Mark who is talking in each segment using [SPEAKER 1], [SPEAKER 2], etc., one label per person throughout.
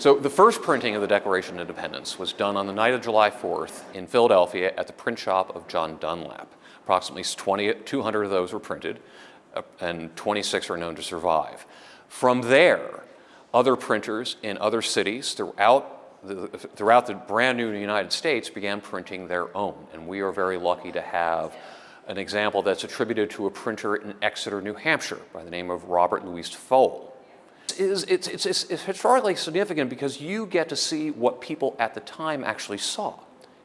[SPEAKER 1] So the first printing of the Declaration of Independence was done on the night of July 4th in Philadelphia at the print shop of John Dunlap. Approximately 200 of those were printed, and 26 are known to survive. From there, other printers in other cities throughout the brand new United States began printing their own, and we are very lucky to have an example that's attributed to a printer in Exeter, New Hampshire, by the name of Robert Luist Fowle. It's historically significant because you get to see what people at the time actually saw.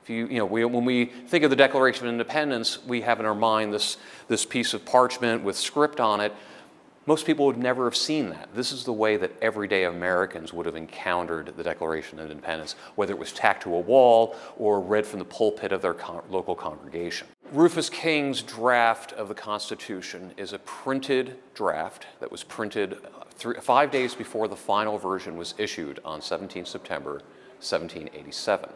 [SPEAKER 1] When we think of the Declaration of Independence, we have in our mind this piece of parchment with script on it. Most people would never have seen that. This is the way that everyday Americans would have encountered the Declaration of Independence, whether it was tacked to a wall or read from the pulpit of their local congregation. Rufus King's draft of the Constitution is a printed draft that was printed 5 days before the final version was issued on 17 September 1787.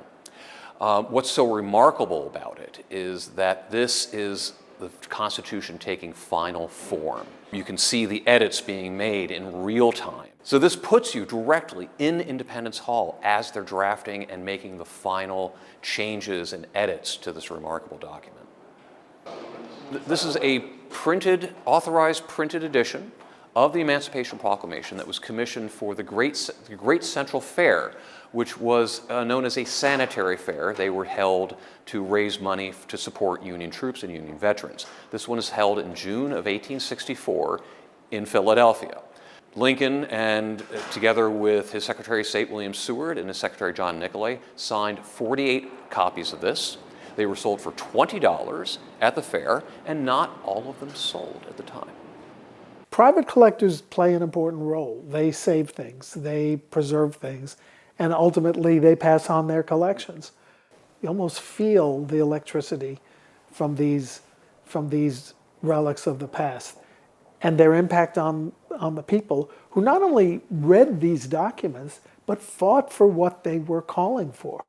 [SPEAKER 1] What's so remarkable about it is that this is the Constitution taking final form. You can see the edits being made in real time. So this puts you directly in Independence Hall as they're drafting and making the final changes and edits to this remarkable document. This is a authorized printed edition of the Emancipation Proclamation that was commissioned for the Great Central Fair, which was known as a sanitary fair. They were held to raise money to support Union troops and Union veterans. This one is held in June of 1864 in Philadelphia. Lincoln, and together with his Secretary of State William Seward and his Secretary John Nicolay, signed 48 copies of this. They were sold for $20 at the fair, and not all of them sold at the time.
[SPEAKER 2] Private collectors play an important role. They save things, they preserve things, and ultimately they pass on their collections. You almost feel the electricity from these relics of the past and their impact on the people who not only read these documents, but fought for what they were calling for.